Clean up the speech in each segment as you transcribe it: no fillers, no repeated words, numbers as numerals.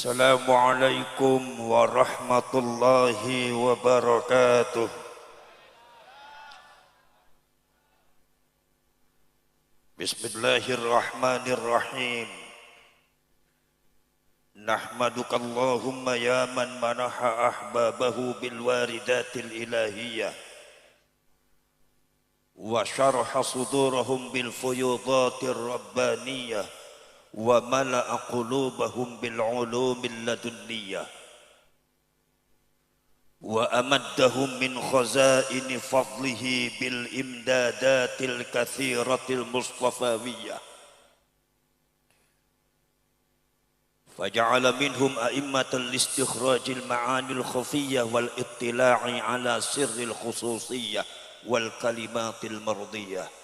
Assalamualaikum warahmatullahi wabarakatuh. Bismillahirrahmanirrahim. Nahmaduka Allahumma ya man manaha ahbabahu bil waridatil ilahiyah wa syaraha sudurahum bil fuyudatir rabbaniyah wa mala'a qulubahum bil ulumil ladunniyah wa amaddahum min khazaini fadlihi bil imdadatil kathiratil mustafawiyah faja'ala minhum a'immatal istikhrajil ma'anil khafiyyah wal ittila'i ala sirril khususiyyah wal kalimatil mardiyah.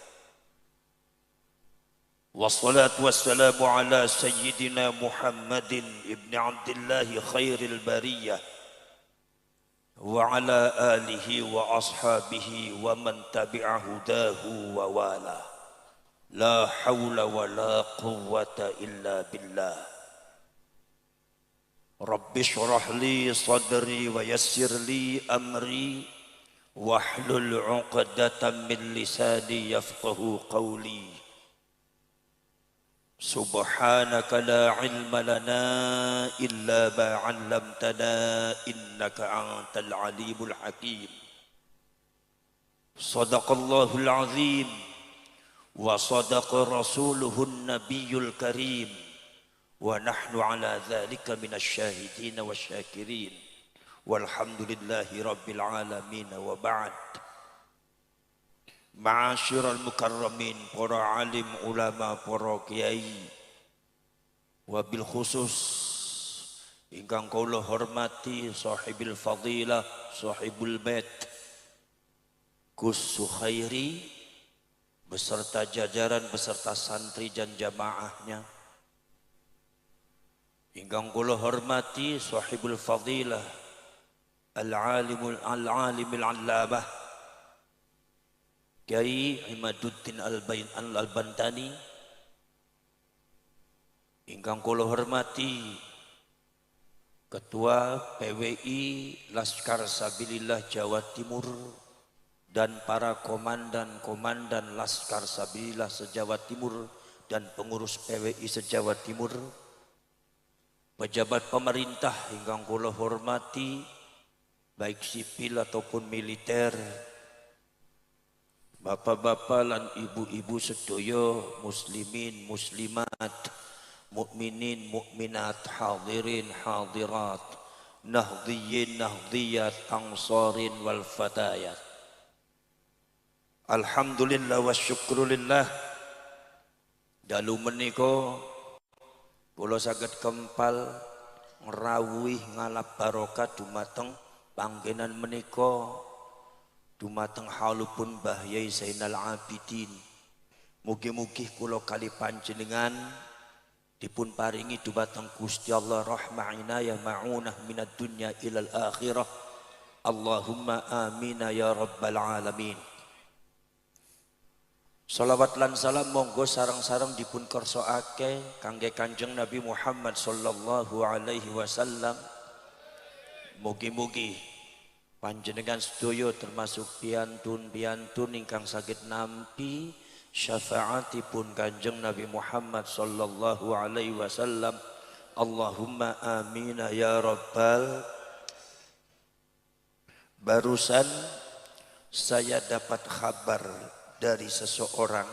Wassalatu wassalamu ala sayyidina Muhammadin ibn Abdillahi khairil bariyah wa ala alihi wa ashabihi wa man tabi'a hudahu wa wala. La hawla wa la quwwata illa billah. Rabbi shrah li sadri wa yassir li amri wahlul 'uqdatam min lisani yafqahu qawli. Subhanaka la ilma lana illa ma 'allamtana innaka antal alimul hakim. Sadaqallahul azim wa sadaqa rasuluhun nabiyyul karim wa nahnu ala dzalika minasy syahidin wasyakirin walhamdulillahi rabbil alamin wa ba'd. Ma'asyiral mukarramin, para alim ulama, para kiai, wabil khusus ingkang kula hormati sahibil fadilah, sahibul bait Gus Sukhairi beserta jajaran beserta santri dan jamaahnya. Ingkang kula hormati sahibul fadilah al-alimul allamah Kiai Imaduddin Al-Bantani. Ingkang kula hormati Ketua PWI Laskar Sabilillah Jawa Timur dan para komandan-komandan Laskar Sabilillah se-Jawa Timur dan pengurus PWI se-Jawa Timur, pejabat pemerintah ingkang kula hormati baik sipil ataupun militer, bapak-bapak lan ibu-ibu sedaya muslimin muslimat, mukminin mukminat, hadirin hadirat, nahdhiyin nahdhiyat, angsarin wal fatayat. Alhamdulillah wa syukrulillah. Dalu menika kula saged kempal ngrawuhi ngalap barokah dumateng panggenan menika, dumateng haulipun Mbah Yai Zainal Abidin. Mugi-mugi kula kali panjenengan dipun paringi dumateng Gusti Allah rahmah inayah ma'unah minad dunya ilal akhirah. Allahumma amin ya rabbal alamin. Salawat lan salam monggo sareng-sareng dipun kersakake kangge Kanjeng Nabi Muhammad sallallahu alaihi wasallam. Mugi-mugi panjenengan sedaya termasuk piantun-piantun ingkang saged nampi syafaatipun Kanjeng Nabi Muhammad sallallahu alaihi wasallam. Allahumma amin ya rabbal. Barusan saya dapat kabar dari seseorang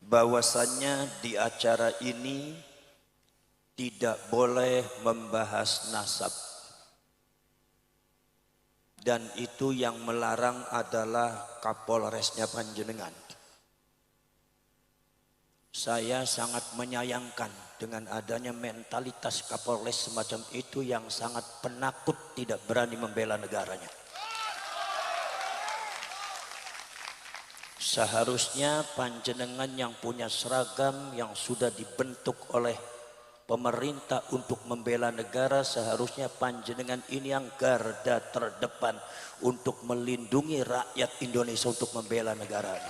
bahwasannya di acara ini tidak boleh membahas nasab. Dan itu yang melarang adalah Kapolresnya panjenengan. Saya sangat menyayangkan dengan adanya mentalitas Kapolres semacam itu yang sangat penakut, tidak berani membela negaranya. Seharusnya panjenengan yang punya seragam yang sudah dibentuk oleh pemerintah untuk membela negara, seharusnya panjenengan ini yang garda terdepan untuk melindungi rakyat Indonesia untuk membela negaranya.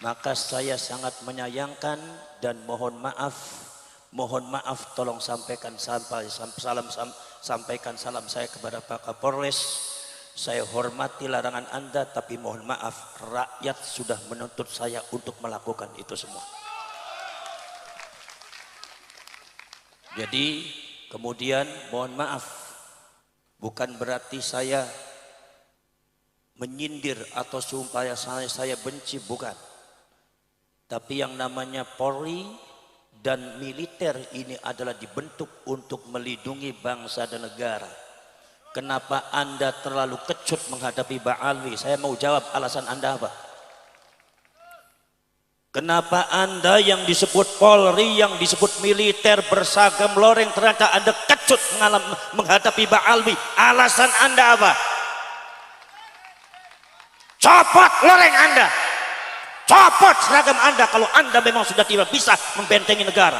Maka saya sangat menyayangkan dan mohon maaf Mohon maaf, tolong sampaikan sampaikan salam saya kepada Pak Kapolres. Saya hormati larangan Anda, tapi mohon maaf, rakyat sudah menuntut saya untuk melakukan itu semua. Jadi kemudian mohon maaf, bukan berarti saya menyindir atau supaya saya benci, bukan. Tapi yang namanya Polri dan militer ini adalah dibentuk untuk melindungi bangsa dan negara. Kenapa Anda terlalu kecut menghadapi Pak Alwi? Saya mau jawab alasan Anda apa? Kenapa Anda yang disebut Polri, yang disebut militer berseragam loreng, ternyata Anda kecut menghadapi Pak Alwi? Alasan Anda apa? Copot loreng Anda, copot seragam Anda kalau Anda memang sudah tidak bisa membentengi negara.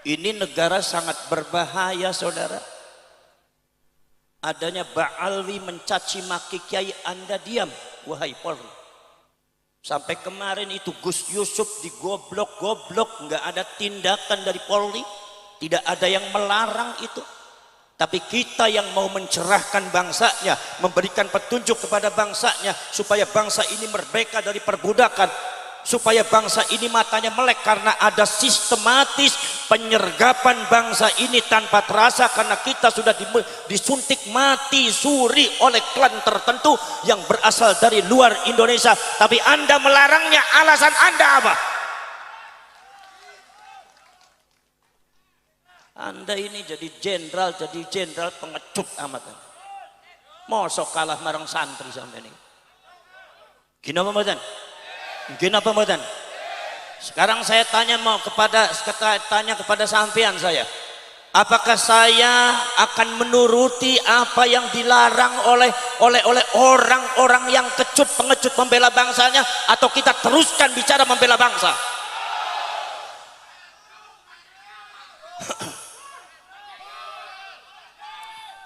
Ini negara sangat berbahaya, saudara. Adanya Pak Alwi mencaci maki kiai, Anda diam, wahai Polri. Sampai kemarin itu Gus Yusuf digoblok-goblok, nggak ada tindakan dari Polri, tidak ada yang melarang itu. Tapi kita yang mau mencerahkan bangsanya, memberikan petunjuk kepada bangsanya supaya bangsa ini merdeka dari perbudakan, supaya bangsa ini matanya melek karena ada sistematis penyergapan bangsa ini tanpa terasa karena kita sudah disuntik mati suri oleh klan tertentu yang berasal dari luar Indonesia. Tapi Anda melarangnya, alasan Anda apa? Anda ini jadi jenderal pengecut amat. Mosok kalah marang santri sampai ini. Gini apa mboten? Gini apa mboten? Sekarang saya tanya kepada sampean saya. Apakah saya akan menuruti apa yang dilarang oleh orang-orang yang kecut pengecut membela bangsanya, atau kita teruskan bicara membela bangsa?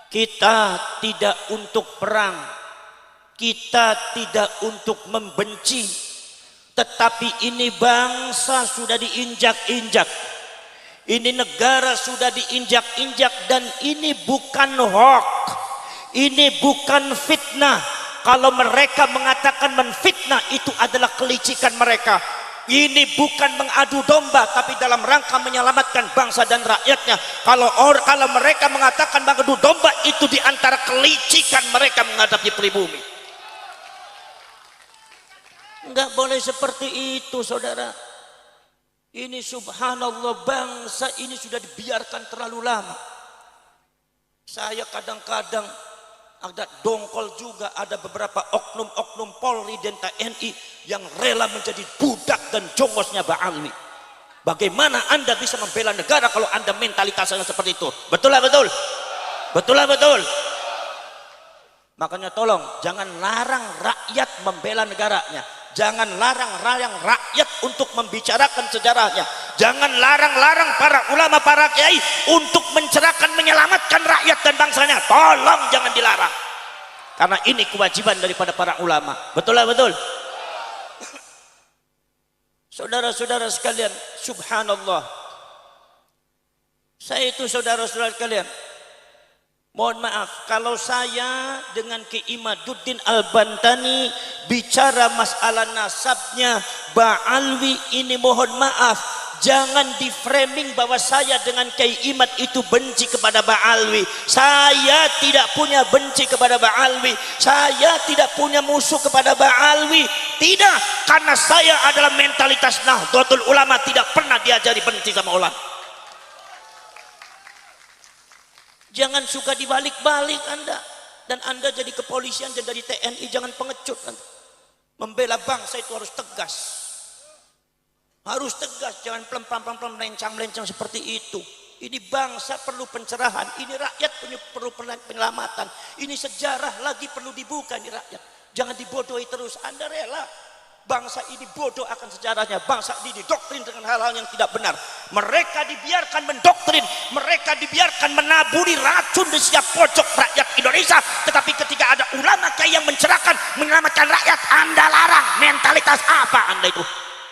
Kita tidak untuk perang, kita tidak untuk membenci, tetapi ini bangsa sudah diinjak-injak, ini negara sudah diinjak-injak, dan ini bukan hoax, ini bukan fitnah. Kalau mereka mengatakan menfitnah, itu adalah kelicikan mereka. Ini bukan mengadu domba, tapi dalam rangka menyelamatkan bangsa dan rakyatnya. Kalau mereka mengatakan mengadu domba, itu diantara kelicikan mereka menghadapi pribumi. Enggak boleh seperti itu, saudara. Ini subhanallah, bangsa ini sudah dibiarkan terlalu lama. Saya kadang-kadang ada dongkol juga, ada beberapa oknum-oknum Polri dan TNI yang rela menjadi budak dan jongosnya Pak Alwi. Bagaimana Anda bisa membela negara kalau Anda mentalitasnya seperti itu? Betul lah betul? Betul lah betul? Makanya tolong jangan larang rakyat membela negaranya. Jangan larang-larang rakyat untuk membicarakan sejarahnya. Jangan larang-larang para ulama, para kiai untuk mencerahkan, menyelamatkan rakyat dan bangsanya. Tolong jangan dilarang. Karena ini kewajiban daripada para ulama. Betul lah betul? Saudara-saudara sekalian, subhanallah. Saya itu saudara-saudara sekalian, mohon maaf kalau saya dengan Ki Imaduddin Al-Bantani bicara masalah nasabnya Pak Alwi ini, mohon maaf, jangan di framing bahwa saya dengan Kiai Imad itu benci kepada Pak Alwi. Saya tidak punya benci kepada Pak Alwi, saya tidak punya musuh kepada Pak Alwi. Tidak, karena saya adalah mentalitas Nahdlatul Ulama, tidak pernah diajari benci sama ulama. Jangan suka dibalik-balik Anda. Dan Anda jadi kepolisian dan dari TNI, jangan pengecut Anda. Membela bangsa itu harus tegas. Harus tegas, jangan pelan-pelan melencang-melencang seperti itu. Ini bangsa perlu pencerahan, ini rakyat perlu penyelamatan. Ini sejarah lagi perlu dibuka ini rakyat. Jangan dibodohi terus. Anda rela bangsa ini bodoh akan sejarahnya, bangsa ini didoktrin dengan hal-hal yang tidak benar. Mereka dibiarkan mendoktrin, mereka dibiarkan menaburi racun di setiap pojok rakyat Indonesia. Tetapi ketika ada ulama kayak yang mencerahkan, menyelamatkan rakyat, Anda larang. Mentalitas apa Anda itu?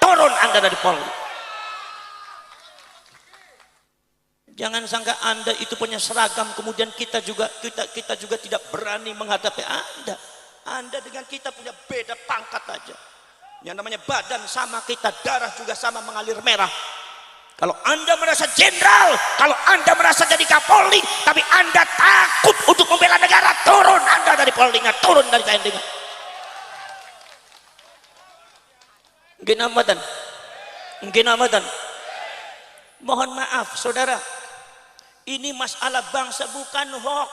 turun Anda dari Polri. Jangan sangka Anda itu punya seragam, kemudian kita juga tidak berani menghadapi Anda. Anda dengan kita punya beda pangkat aja. Yang namanya badan sama kita, darah juga sama mengalir merah. Kalau Anda merasa jenderal, kalau Anda merasa jadi Kapolri, tapi Anda takut untuk membela negara, turun Anda dari Polri-nya, turun dari TNI-nya. Ginamatan. Mohon maaf saudara, ini masalah bangsa bukan hoax.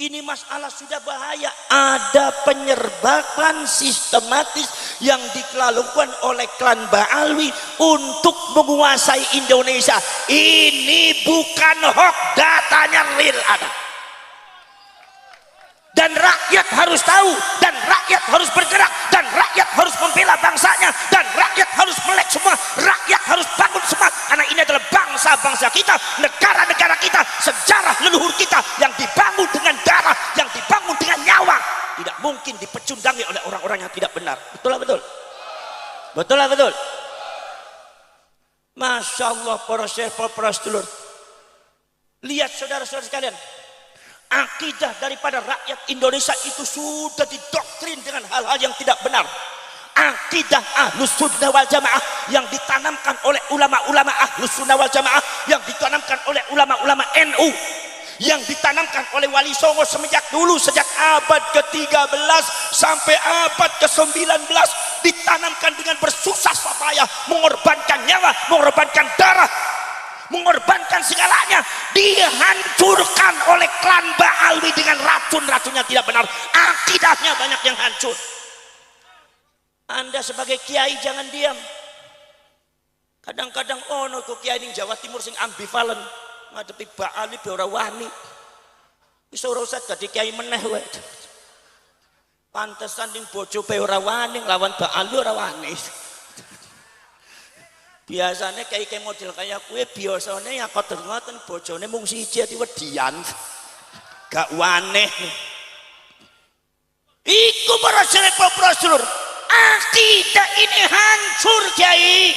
Ini masalah sudah bahaya. Ada penyerbakan sistematis yang dilakukan oleh klan Ba'alwi untuk menguasai Indonesia. Ini bukan hoax, datanya real ada. Dan rakyat harus tahu, dan rakyat harus bergerak, dan rakyat harus membela bangsanya, dan rakyat harus melek semua, rakyat harus bangun semua, karena ini adalah bangsa-bangsa kita, negara-negara kita, sejarah leluhur kita yang dibangun dengan darah, yang dibangun dengan nyawa, tidak mungkin dipecundangi oleh orang-orang yang tidak benar. Betul lah betul? Betul lah betul? Masya Allah, para syekh, para sedulur, lihat saudara-saudara sekalian, akidah daripada rakyat Indonesia itu sudah didoktrin dengan hal-hal yang tidak benar. Akidah Ahlus Sunnah wal Jamaah yang ditanamkan oleh ulama-ulama Ahlus Sunnah wal Jamaah, yang ditanamkan oleh ulama-ulama NU, yang ditanamkan oleh Wali Songo sejak dulu, sejak abad ke-13 sampai abad ke-19, ditanamkan dengan bersusah payah, mengorbankan nyawa, mengorbankan darah, mengorbankan segalanya, dihancurkan oleh klan Ba'alwi dengan racun-racunnya tidak benar. Akidahnya banyak yang hancur. Anda sebagai kiai jangan diam. Kadang-kadang ono kok kiai ning Jawa Timur sing ambivalen ngadepi Ba'alwi be ora wani. Wis ora usah dadi kiai meneh wae. Pantesan ning bojo be ora wani, lawan Ba'alwi ora wani. Biasanya kayak model kayak kue, biasanya yang kotor ngoten bojone mung siji ati wedian, gak waneh. Iku para sedulur, akidah ini hancur Kiai.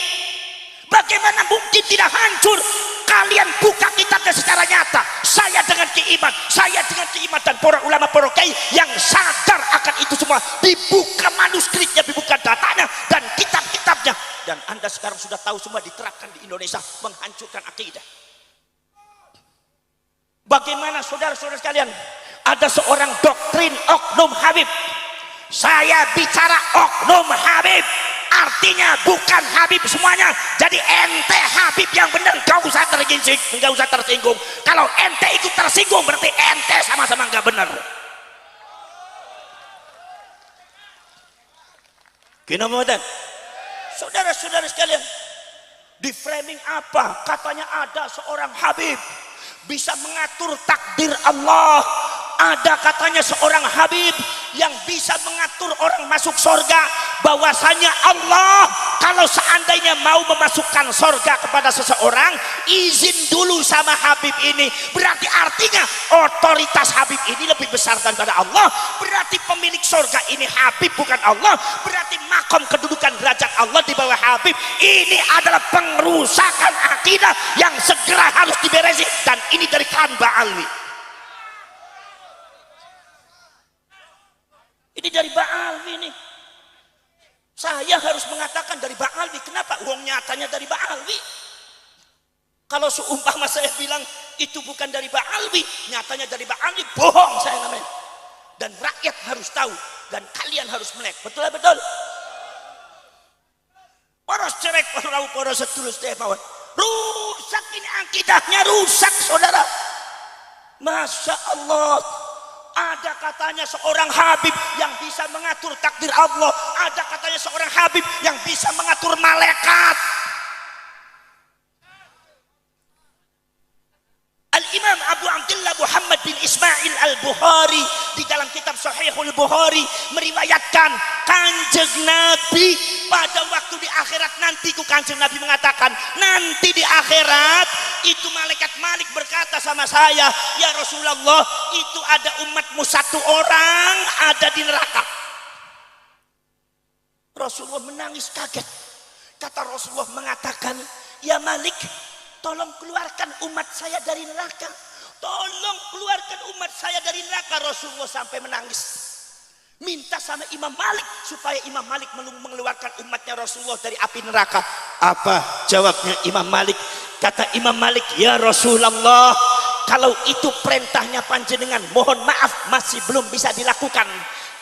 Bagaimana mungkin tidak hancur? Kalian buka kitabnya secara nyata. Saya dengan keiman dan para ulama, para kiai yang sadar akan itu semua, dibuka manuskripnya, dibuka datanya dan kitab-kitabnya. Dan Anda sekarang sudah tahu semua diterapkan di Indonesia, menghancurkan akidah. Bagaimana saudara-saudara sekalian, ada seorang doktrin oknum Habib. Saya bicara oknum Habib, artinya bukan Habib semuanya. Jadi ente Habib yang benar, gak usah tersinggung. Kalau ente ikut tersinggung berarti ente sama-sama gak benar. Gini mudah. Saudara-saudara sekalian, di framing apa? Katanya ada seorang Habib bisa mengatur takdir Allah. Ada katanya seorang Habib yang bisa mengatur orang masuk surga. Bahwasanya Allah kalau seandainya mau memasukkan surga kepada seseorang, izin dulu sama Habib ini. Berarti artinya otoritas Habib ini lebih besar daripada Allah. Berarti pemilik surga ini Habib bukan Allah. Berarti makom kedudukan derajat Allah di bawah Habib. Ini adalah pengerusakan akidah yang segera harus diberesi. Dan ini dari klan Ba'alwi. Ini dari Ba'alwi nih. Saya harus mengatakan dari Ba'alwi. Kenapa? Uang nyatanya dari Ba'alwi. Kalau seumpama saya bilang itu bukan dari Ba'alwi, nyatanya dari Ba'alwi, bohong saya namanya. Dan rakyat harus tahu, dan kalian harus melek. Betul betul. Poros cerek, poros setulus tepawan. Rusak ini akidahnya, rusak saudara. Masya Allah. Ada katanya seorang Habib yang bisa mengatur takdir Allah. Ada katanya seorang Habib yang bisa mengatur malaikat. Al-Imam Abu Abdullah Muhammad bin Ismail Al-Bukhari di dalam kitab Sahihul Bukhari meriwayatkan Kanjeng Nabi pada waktu di akhirat nanti, Kanjeng Nabi mengatakan nanti di akhirat itu malaikat Malik berkata sama saya, ya Rasulullah, itu ada umatmu satu orang ada di neraka. Rasulullah menangis kaget. Kata Rasulullah mengatakan, ya Malik, tolong keluarkan umat saya dari neraka. Tolong keluarkan umat saya dari neraka. Rasulullah sampai menangis. Minta sama Imam Malik supaya Imam Malik mengeluarkan umatnya Rasulullah dari api neraka. Apa jawabnya Imam Malik? Kata Imam Malik, ya Rasulullah, kalau itu perintahnya panjenengan, mohon maaf masih belum bisa dilakukan.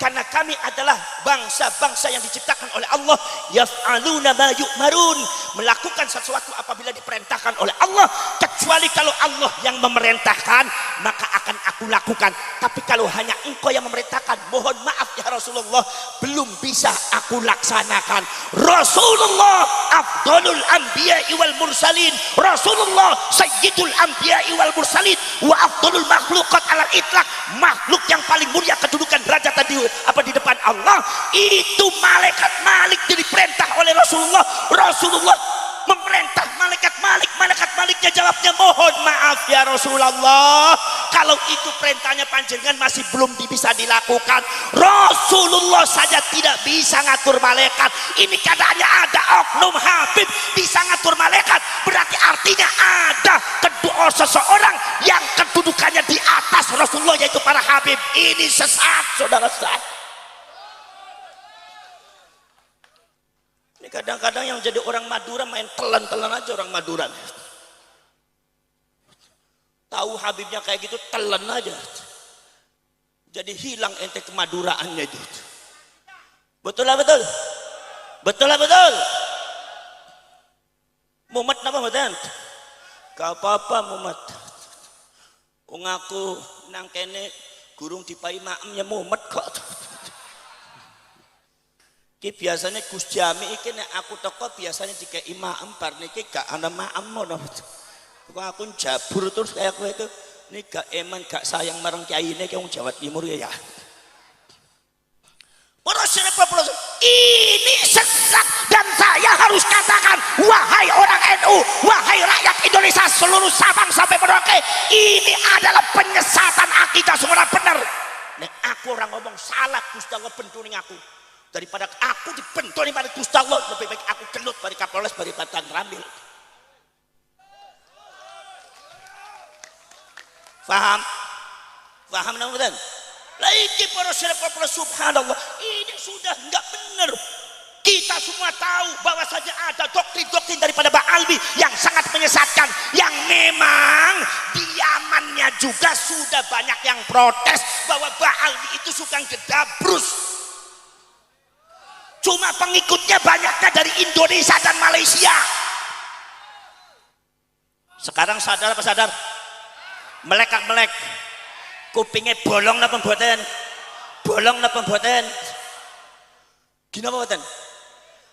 Karena kami adalah bangsa-bangsa yang diciptakan oleh Allah, yaf'aluna ma yu'marun, melakukan sesuatu apabila diperintahkan oleh Allah, kecuali kalau Allah yang memerintahkan maka akan aku lakukan. Tapi kalau hanya engkau yang memerintahkan, mohon maaf ya Rasulullah, belum bisa aku laksanakan. Rasulullah afdalul anbiya'i wal mursalin, Rasulullah sayyidul anbiya'i wal mursalin, wa afdalul makhluqat alal itlaq, makhluk yang paling mulia kedudukan derajat di depan Allah. Itu malaikat Malik diperintah oleh Rasulullah. Rasulullah memerintah malaikat Malik, malaikat Maliknya jawabnya, mohon maaf ya Rasulullah, kalau itu perintahnya panjenengan masih belum bisa dilakukan. Rasulullah saja tidak bisa ngatur malaikat, ini keadaannya ada oknum Habib bisa ngatur malaikat, berarti artinya ada kedua seseorang yang kedudukannya di atas Rasulullah, yaitu para Habib. Ini sesat, saudara-saudara. Ini kadang-kadang yang jadi orang Madura main telan-telan aja orang Madura. Tahu Habibnya kayak gitu, telan aja. Jadi hilang ente kemaduraannya itu. Betul lah betul. Betul lah betul. Mumet napa mboten? Gak apa-apa mumet. Wong aku nang kene gurung dipai maemnya mumet kok. Ki biasanya Gus Jami iki nek aku teko biasanya dikei maem, bar niki gak ana maem ngono. Kok aku jabur terus kayak kowe itu. Ini gak eman gak sayang marang kiyaine ki wong Jawa Timur ya. Ini sesat dan saya harus katakan, wahai orang NU, wahai rakyat Indonesia seluruh Sabang sampai Merauke, ini adalah penyesatan akidah semua benar. Nek aku orang ngomong salah, Gusti Allah bentuning aku. Daripada aku dibentoni pada Gusti Allah, lebih baik aku gelut pada Kapolres pada Batan Rambil. Faham? Faham namanya? Lagi para sahabat, subhanallah, ini sudah enggak benar. Kita semua tahu bahwa saja ada doktrin-doktrin daripada Ba'alwi yang sangat menyesatkan, yang memang di Yamannya juga sudah banyak yang protes bahwa Ba'alwi itu suka gedabrus. Cuma pengikutnya banyaknya dari Indonesia dan Malaysia. Sekarang sadar apa sadar? Melek-melek. Kupingnya bolong napa mboten? Bolong napa mboten? Gini apa mboten?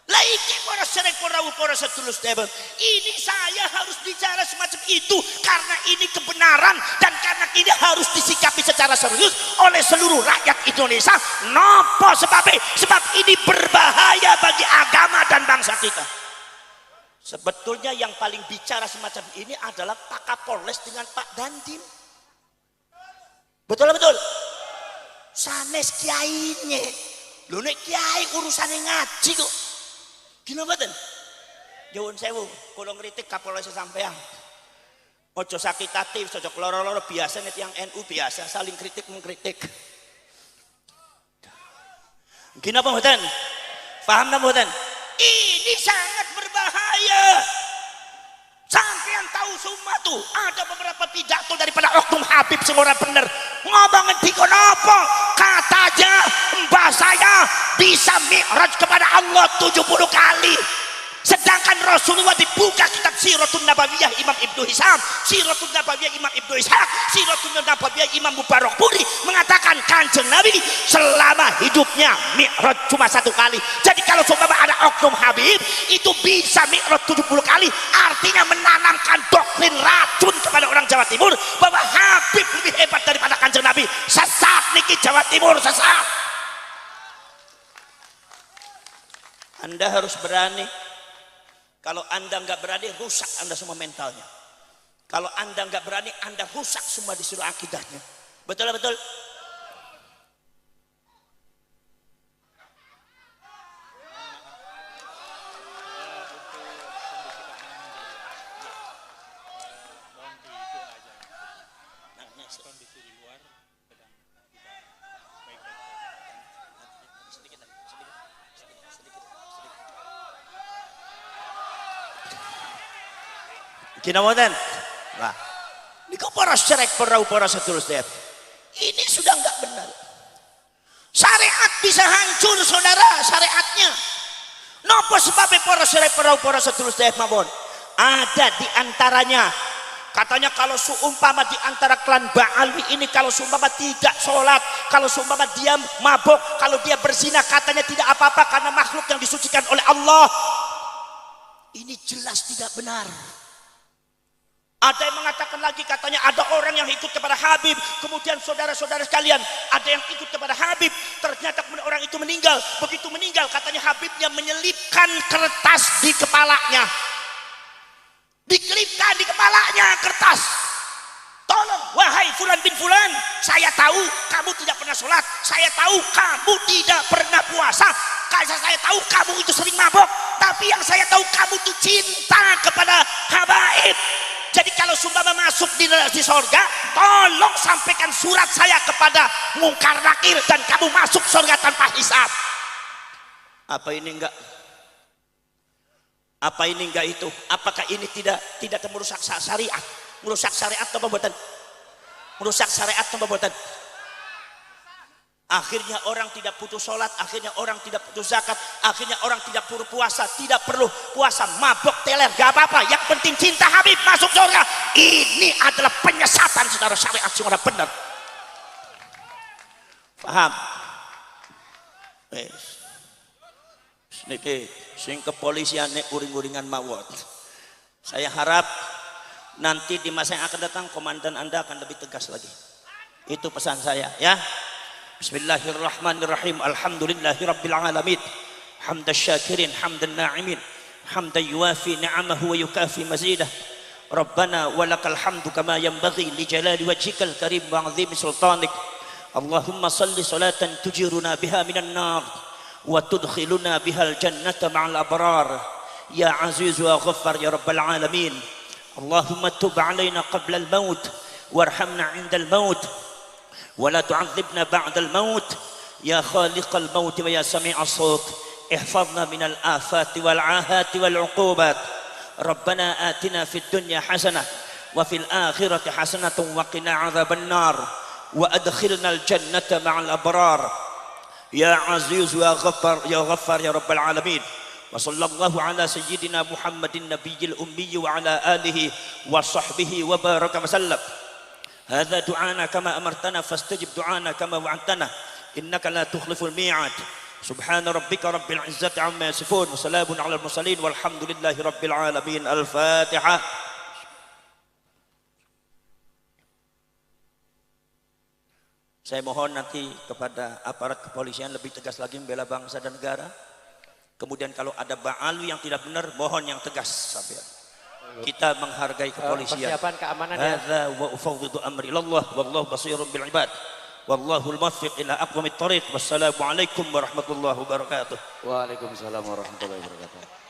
Lah iki para sedulur sedulur. Ini saya harus bicara semacam itu karena ini kebenaran dan karena ini harus disikapi secara serius oleh seluruh rakyat Indonesia. Napa sebabnya? Sebab ini berbahaya bagi agama dan bangsa kita. Sebetulnya yang paling bicara semacam ini adalah Pak Kapolres dengan Pak Dandim. Betul betul. Sanes kiainya. Lho nek kiai urusane ngaji kok. Gino mboten? Nyuwun sewu, kula ngritik Kapolres sampean. Ojo sakitatif, ojo loro-loro, biasa nek tiyang NU biasa saling kritik mengkritik. Gino apa mboten? Paham napa mboten? Ini sangat berbahaya. Sampean tahu semua tuh ada beberapa pidato daripada oknum Habib sing ora bener. Ngomongin dikon apa? Katanya mbah saya bisa mi'raj kepada Allah 70 kali. Sedangkan Rasulullah dibuka kitab Siratun Nabawiyah Imam Ibnu Hisam, Siratun Nabawiyah Imam Ibnu Ishaq, Siratun Nabawiyah Imam Mubarakpuri mengatakan Kanjeng Nabi selama hidupnya mi'raj cuma 1 kali. Jadi kalau coba ada oknum Habib itu bisa mi'raj 70 kali, artinya menanamkan doktrin racun kepada orang Jawa Timur bahwa Habib lebih hebat daripada Kanjeng Nabi. Sesat niki Jawa Timur, sesat. Anda harus berani. Kalau Anda nggak berani, rusak Anda semua mentalnya. Kalau Anda nggak berani, Anda rusak semua di seluruh akidahnya. Betul betul. Kinawadan. Nah, niku para syarek para sedulur sedaya. Ini sudah enggak benar. Syariat bisa hancur saudara, syariatnya. Napa sebabnya para syarek para sedulur sedaya mawon? Ada di antaranya katanya kalau seumpama di antara klan Ba'alwi ini kalau seumpama tidak sholat, kalau seumpama dia mabuk, kalau dia berzina katanya tidak apa-apa karena makhluk yang disucikan oleh Allah. Ini jelas tidak benar. Ada yang mengatakan lagi katanya ada orang yang ikut kepada Habib, kemudian saudara-saudara sekalian ada yang ikut kepada Habib, ternyata kemudian orang itu meninggal. Begitu meninggal katanya Habibnya menyelipkan kertas di kepalanya, dikelipkan di kepalanya kertas. Tolong wahai fulan bin fulan, saya tahu kamu tidak pernah sholat, saya tahu kamu tidak pernah puasa, saya tahu kamu itu sering mabok, tapi yang saya tahu kamu itu cinta kepada habaib. Jadi kalau sumpama masuk di sorga, tolong sampaikan surat saya kepada Mungkar Nakir dan kamu masuk sorga tanpa hisab. Apa ini enggak? Apa ini enggak itu? Apakah ini tidak merusak syariat? Merusak syariat atau pembuatan? Merusak syariat atau pembuatan? Akhirnya orang tidak putus sholat, akhirnya orang tidak putus zakat, akhirnya orang tidak perlu puasa, tidak perlu puasa, mabok, teler, gak apa-apa. Yang penting cinta Habib masuk surga. Ini adalah penyesatan saudara, syariat yang benar. Paham? Niki sing kepolisian nek uring-uringan mawon. Saya harap nanti di masa yang akan datang komandan Anda akan lebih tegas lagi. Itu pesan saya ya. Bismillahirrahmanirrahim. Alhamdulillahirabbil alamin. Hamdas syakirin, hamdan na'imin, hamdan yuwafi ni'amahu wa yukafi mazidah. Rabbana walakal hamdu kama yanbaghi li jalali wajhikal karim wa 'azimi sultanik. Allahumma salli salatan tujiruna biha minan nar wa tudkhiluna bihal jannata ma'al abrar. Ya aziz wa ghaffar ya rabbal alamin. Allahumma tub 'alaina qabla al-maut warhamna 'inda al-maut ولا تعذبنا بعد الموت يا خالق الموت ويا سميع الصوت احفظنا من الآفات والعاهات والعقوبات ربنا آتنا في الدنيا حسنة وفي الآخرة حسنة وقنا عذاب النار وأدخلنا الجنة مع الأبرار يا عزيز يا غفار يا رب العالمين وصلى الله على سيدنا محمد النبي الأمي وعلى آله وصحبه وبارك وسلم هذا دعانا كما أمرتنا فاستجب دعانا كما وعدتنا إنك لا تخلف الميعاد سبحان ربك رب العزة عما يصفون وسلام على المرسلين والحمد لله رب العالمين. الفاتحة. Saya mohon nanti kepada aparat kepolisian lebih tegas lagi membela bangsa dan negara. Kemudian kalau ada ba'alu yang tidak benar, mohon yang tegas sampai. Kita menghargai kepolisian. Persiapan keamanan ya. Hadza wa ufawwidu amri ilallah wallahu basirun bil ibad. Wallahul muwaffiq ila aqwamit thariq. Wassalamu alaikum warahmatullahi wabarakatuh. Waalaikumsalam warahmatullahi wabarakatuh.